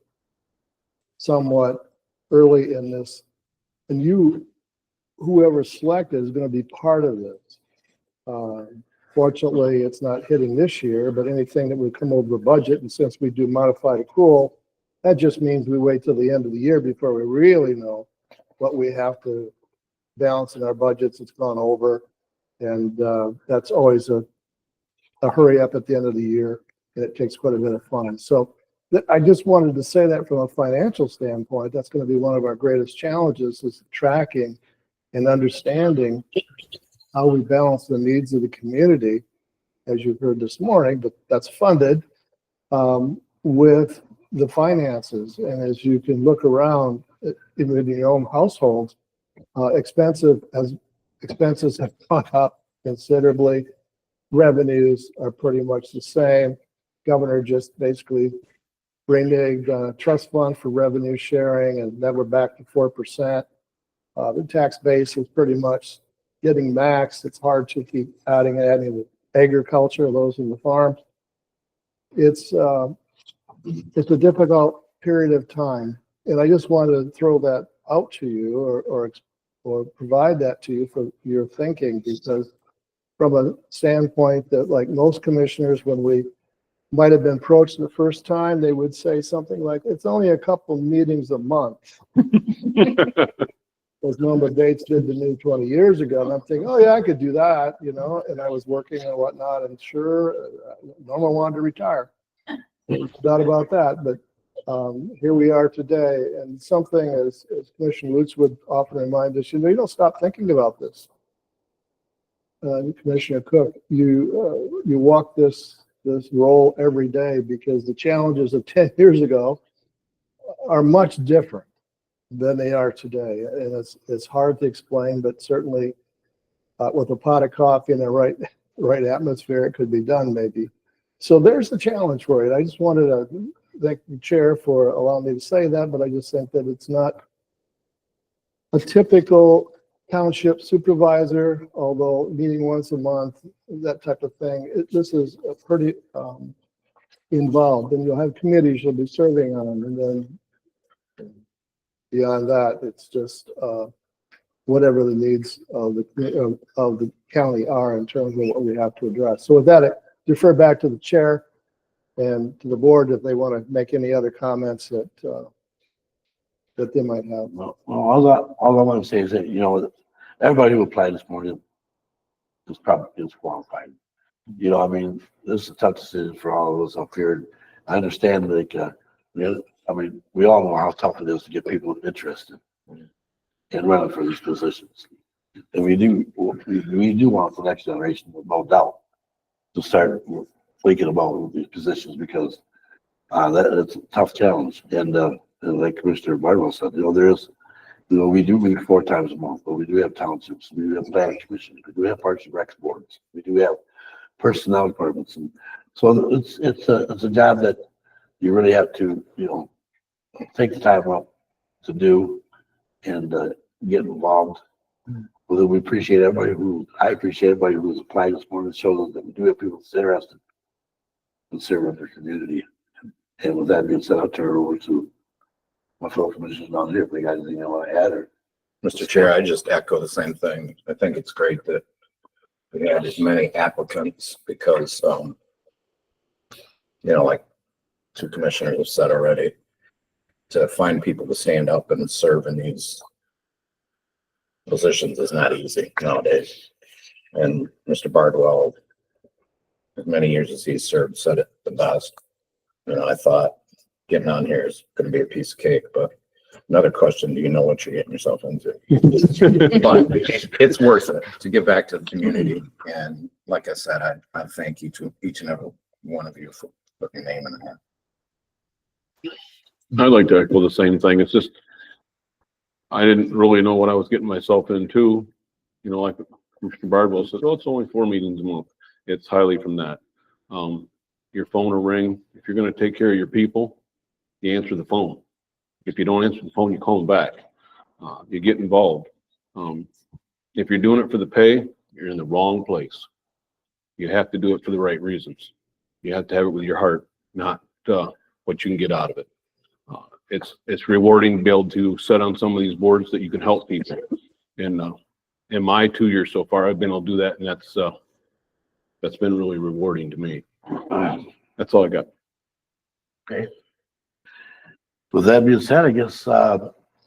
somewhat early in this. And whoever's selected is going to be part of this. Fortunately, it's not hitting this year, but anything that would come over the budget, and since we do modified accrual, that just means we wait till the end of the year before we really know what we have to balance in our budgets. It's gone over, and that's always a hurry up at the end of the year, and it takes quite a bit of fun. So I just wanted to say that from a financial standpoint, that's going to be one of our greatest challenges, is tracking and understanding how we balance the needs of the community, as you've heard this morning, but that's funded with the finances. And as you can look around, even in your own households, expenses have gone up considerably. Revenues are pretty much the same. Governor just basically reneged on a trust fund for revenue sharing, and then we're back to 4%. The tax base is pretty much getting maxed. It's hard to keep adding the agriculture, those in the farm. It's a difficult period of time, and I just wanted to throw that out to you or provide that to you for your thinking, because from a standpoint that, like most commissioners, when we might have been approached the first time, they would say something like, it's only a couple meetings a month. as Norma Bates did to me 20 years ago. And I'm thinking, oh yeah, I could do that, you know, and I was working and whatnot. And sure, Norma wanted to retire. No doubt about that. But here we are today. And something as Commissioner Lutz would often remind us, you know, you don't stop thinking about this. Commissioner Cook, you walk this role every day because the challenges of 10 years ago are much different than they are today. And it's hard to explain, but certainly with a pot of coffee and the right atmosphere, it could be done maybe. So there's the challenge for it. I just wanted to thank the chair for allowing me to say that, but I just think that it's not a typical township supervisor, although meeting once a month, that type of thing. This is a pretty involved, and you'll have committees you'll be serving on, and then beyond that, it's just whatever the needs of the county are in terms of what we have to address. So with that, I defer back to the chair and to the board if they want to make any other comments that they might have. Well, all I want to say is that, you know, everybody who applied this morning is probably qualified. You know, I mean, this is a tough decision for all of us up here. I understand, like, I mean, we all know how tough it is to get people interested in running for these positions. And we do want the next generation, no doubt, to start thinking about these positions because it's a tough challenge. And like Commissioner Barlow said, you know, we do meet 4 times a month, but we do have townships, we do have planning commissions, we do have parks and rec boards, we do have personnel departments, and so it's a job that you really have to, you know, take the time up to do and get involved. Well, I appreciate everybody who's applied this morning to show that we do have people that's interested in serving their community. And with that being said, I'll turn it over to my fellow commissioners down here if they got anything they want to add or. Mr. Chair, I just echo the same thing. I think it's great that we had as many applicants because, you know, like 2 commissioners have said already, to find people to stand up and serve in these positions is not easy nowadays. And Mr. Bardwell, as many years as he's served, said it the best. You know, I thought getting on here is going to be a piece of cake, but another question, do you know what you're getting yourself into? But it's worth it to give back to the community. And like I said, I thank each and every one of you for putting your name in there. I'd like to echo the same thing. It's just, I didn't really know what I was getting myself into. You know, like Commissioner Bardwell says, oh, it's only 4 meetings a month. It's highly from that. Your phone will ring. If you're going to take care of your people, you answer the phone. If you don't answer the phone, you call them back. You get involved. If you're doing it for the pay, you're in the wrong place. You have to do it for the right reasons. You have to have it with your heart, not what you can get out of it. It's rewarding to be able to sit on some of these boards that you can help people. And in my 2 years so far, I've been able to do that, and that's been really rewarding to me. That's all I got. Okay. With that being said, I guess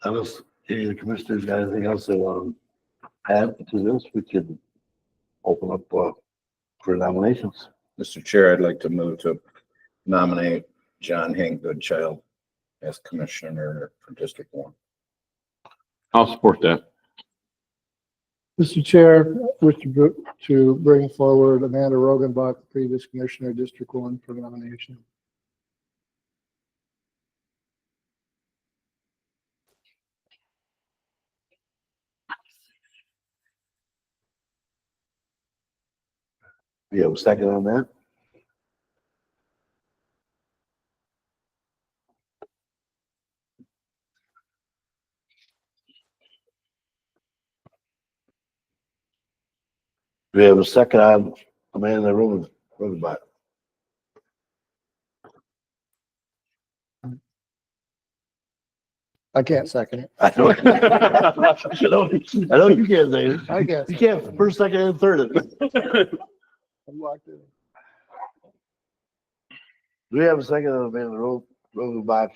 unless any of the commissioners got anything else they want to add to this, we can open up for nominations. Mr. Chair, I'd like to move to nominate John Hank Goodchild as commissioner for District 1. I'll support that. Mr. Chair, wish to bring forward Amanda Rogenbach, previous commissioner, District 1, for nomination. We have a second on that? We have a second on Amanda Rogenbach. I can't second it. I know you can't say it. I guess. You can't first, second, and third it. I'm locked in. Do we have a second on Amanda Rogenbach?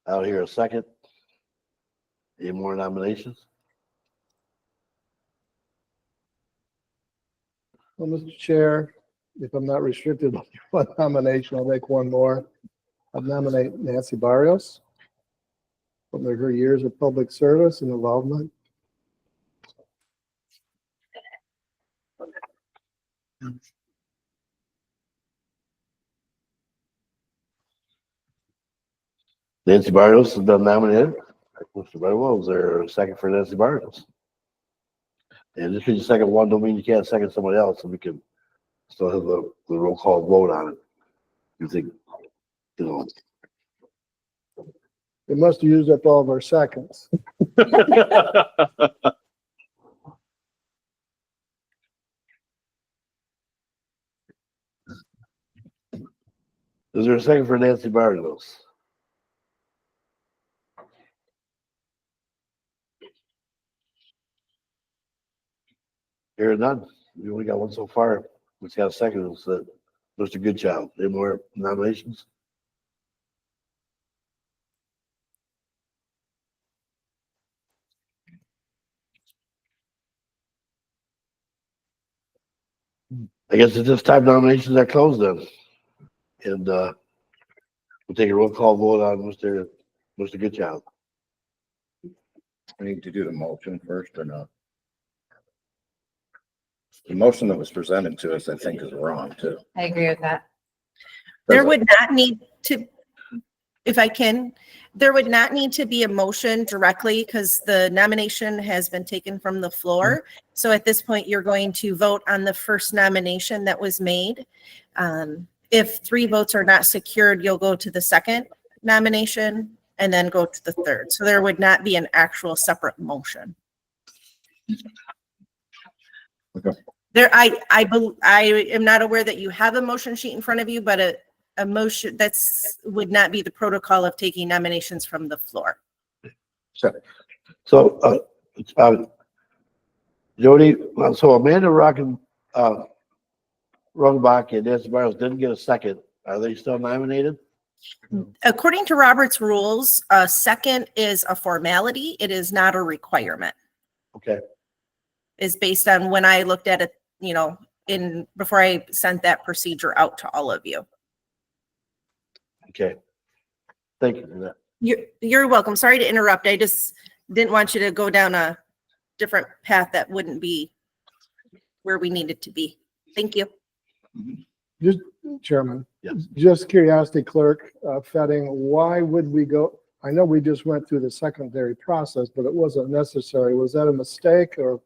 Out here a second. Any more nominations? Well, Mr. Chair, if I'm not restricted by one nomination, I'll make one more. I'll nominate Nancy Barrios from her years of public service and involvement. Nancy Barrios has been nominated. Mr. Barwell, is there a second for Nancy Barrios? And just because you second one, don't mean you can't second somebody else, and we can still have the roll call vote on it. You think, you know. We must have used up all of our seconds. Is there a second for Nancy Barrios? Hearing none. We only got one so far. We got a second. It's Mr. Goodchild. Any more nominations? I guess at this time nominations are closed then. And we'll take a roll call vote on Mr. Goodchild. We need to do the motion first or not? The motion that was presented to us, I think, is wrong too. I agree with that. There would not need to, if I can, there would not need to be a motion directly because the nomination has been taken from the floor. So at this point, you're going to vote on the first nomination that was made. If 3 votes are not secured, you'll go to the second nomination and then go to the third. So there would not be an actual separate motion. Okay. There, I am not aware that you have a motion sheet in front of you, but a motion would not be the protocol of taking nominations from the floor. So, Jody, so Amanda Rungbach and Nancy Barrios didn't get a second. Are they still nominated? According to Robert's rules, a second is a formality. It is not a requirement. Okay. Is based on when I looked at it, before I sent that procedure out to all of you. Okay. Thank you for that. You're welcome. Sorry to interrupt. I just didn't want you to go down a different path that wouldn't be where we needed to be. Thank you. Just, Chairman. Yes. Just curiosity, Clerk Fetting, why would we go? I know we just went through the secondary process, but it wasn't necessary. Was that a mistake or?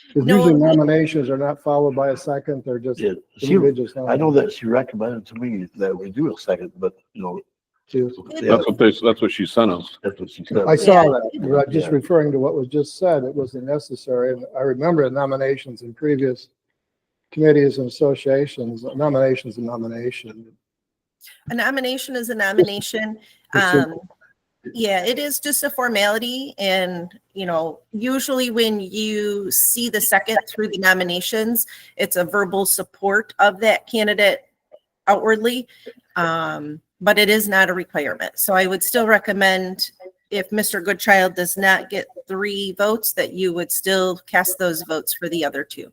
Because No. usually nominations are not followed by a second, they're just Yeah, individuals. I know that she recommended to me that we do a second, but yeah, That's what she sent us. that's what she said. I saw Yeah. that, but I'm just Yeah. referring to what was just said. It wasn't necessary. And I remember nominations in previous committees and associations, nominations and nomination. A nomination is a nomination. Yeah, it is just a formality. And, usually when you see the second through the nominations, it's a verbal support of that candidate outwardly. But it is not a requirement. So I would still recommend if Mr. Goodchild does not get 3 votes, that you would still cast those votes for the other 2.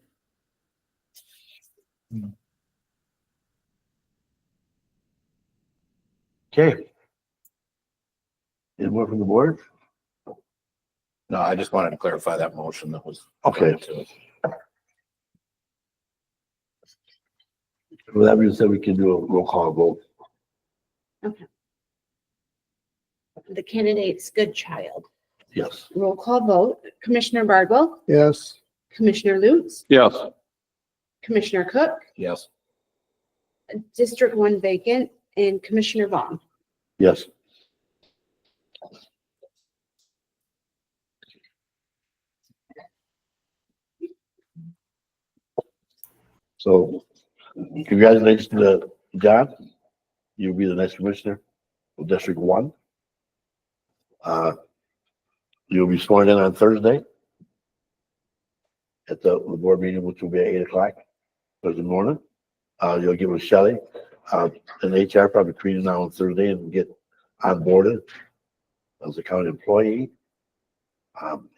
Okay. Any more from the board? No, I just wanted to clarify that motion that was. Okay. presented to us. Well, that means that we can do a roll call vote. The candidate's Goodchild. Yes. Roll call vote. Commissioner Bardwell, Yes, Commissioner Lutz, Yes, Commissioner Cook, Yes. District 1 vacant, and Commissioner Vaughn. Yes. So congratulations to John. You'll be the next commissioner of District 1. You'll be sworn in on Thursday at the board meeting, which will be at 8 o'clock Thursday morning. You'll give with Shelley and HR probably between now and Thursday and get onboarded as a county employee.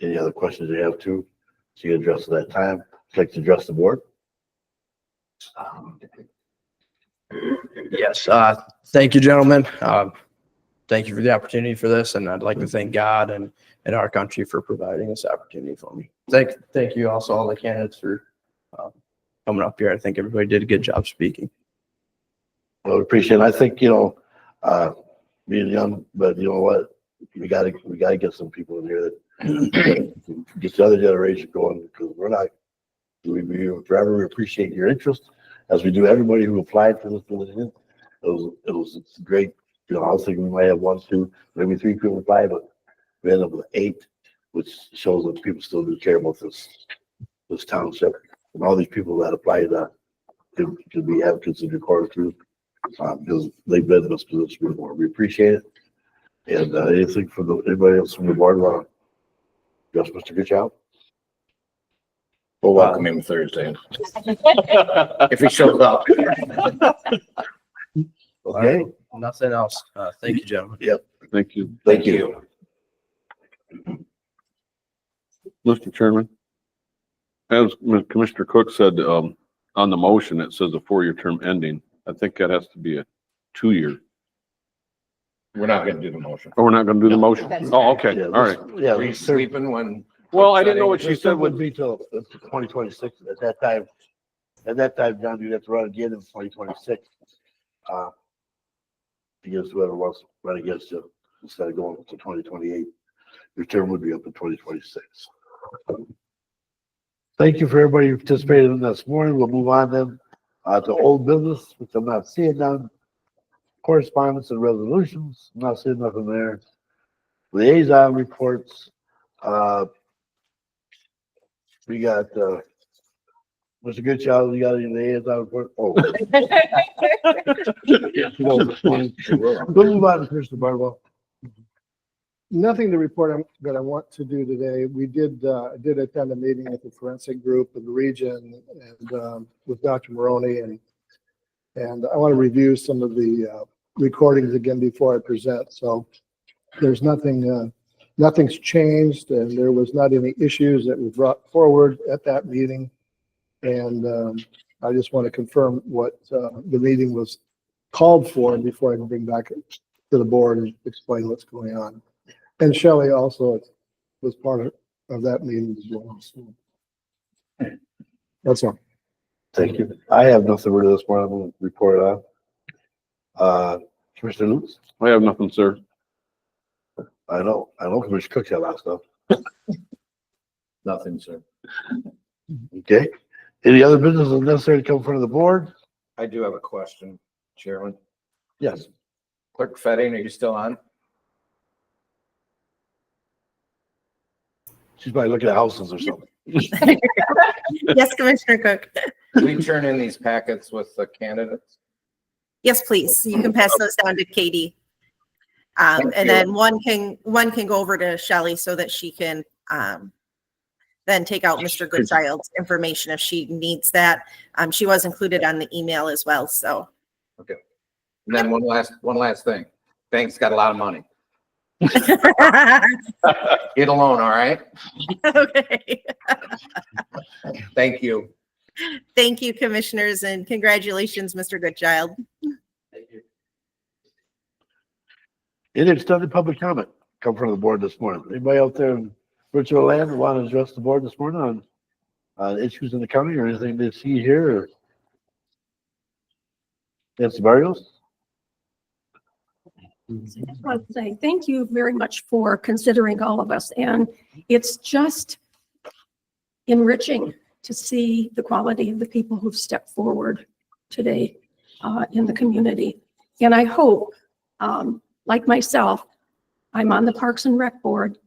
Any other questions you have too, so you can address at that time. I'd like to address the board. Yes, thank you, gentlemen. Thank you for the opportunity for this, and I'd like to thank God and our country for providing this opportunity for me. Thank you also all the candidates for coming up here. I think everybody did a good job speaking. Well, we appreciate it. I think, being young, but you know what? We gotta get some people in here that get the other generation going, because we forever appreciate your interest, as we do everybody who applied for this position. It was great. I was thinking we might have 1, 2, maybe 3 people apply, but we ended up with 8, which shows that people still do care about this township, and all these people that applied could be advocates in your court too, because they've been in this position before. We appreciate it. And anything from anybody else from the board want to address Mr. Goodchild? We'll welcome him Thursday. If he shows up. Okay. Nothing else. Thank you, gentlemen. Yep. Thank you. Thank you. Mr. Chairman, as Commissioner Cook said, on the motion, it says a 4-year term ending. I think that has to be a 2-year. We're not gonna do the motion. Oh, we're not gonna do the motion? That's Oh, okay, Yeah, all right. Yeah. Were you sleeping when? Well, I didn't know what she She said said would would be till 2026. At that time, John, you'd have to run again in 2026. Against whoever wants to run against you, instead of going to 2028. Your term would be up in 2026. Thank you for everybody who participated in this morning. We'll move on then to old business, which I'm not seeing none. Correspondence and resolutions, I'm not seeing nothing there. Liaison reports. We got Mr. Goodchild, you got any liaison report? Oh. We'll move on to Mr. Bardwell. Nothing to report that I want to do today. We did attend a meeting with the forensic group in the region and with Dr. Maroney, and I want to review some of the recordings again before I present. So there's nothing's changed, and there was not any issues that were brought forward at that meeting. And I just want to confirm what the meeting was called for before I can bring back to the board and explain what's going on. And Shelley also was part of that meeting as well. So that's all. Thank you. I have nothing really this morning. I'm going to report on. Commissioner Lutz? I have nothing, sir. I know Commissioner Cook had a lot of stuff. Nothing, sir. Okay. Any other business necessary to come in front of the board? I do have a question, Chairman. Yes. Clerk Fetting, are you still on? She's probably looking at houses or something. Yes, Commissioner Cook. We turn in these packets with the candidates. Yes, please. You can pass those down to Katie. And then one can go over to Shelley so that she can then take out Mr. Goodchild's information if she needs that. She was included on the email as well, so. Okay. And then one last thing. Bank's got a lot of money. Get a loan, all right? Okay. Thank you. Thank you, commissioners, and congratulations, Mr. Goodchild. Any extended public comment come from the board this morning? Anybody out there in virtual land want to address the board this morning on issues in the county or anything they see here? Or Nancy Barrios? I want to say thank you very much for considering all of us. And it's just enriching to see the quality of the people who've stepped forward today in the community. And I hope, like myself, I'm on the Parks and Rec Board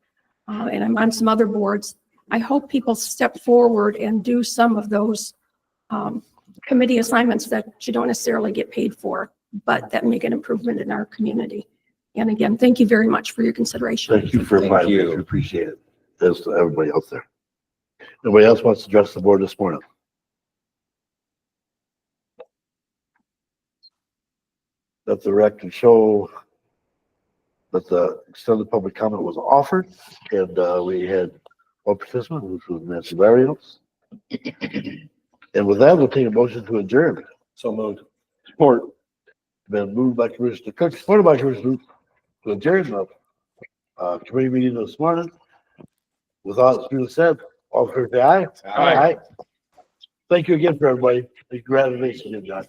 and I'm on some other boards. I hope people step forward and do some of those committee assignments that you don't necessarily get paid for, but that make an improvement in our community. And again, thank you very much for your consideration. Thank you for inviting me. We appreciate it. As to everybody else there. Nobody else wants to address the board this morning? Let the record show but the extended public comment was offered, and we had one participant, which was Nancy Barrios. And with that, we'll take a motion to adjourn. So moved. Support. Been moved by Commissioner Cook, supported by Commissioner Luke, to adjourn the committee meeting this morning. Without being said, all in favor, say aye. Aye. Thank you again for everybody. Congratulations, John.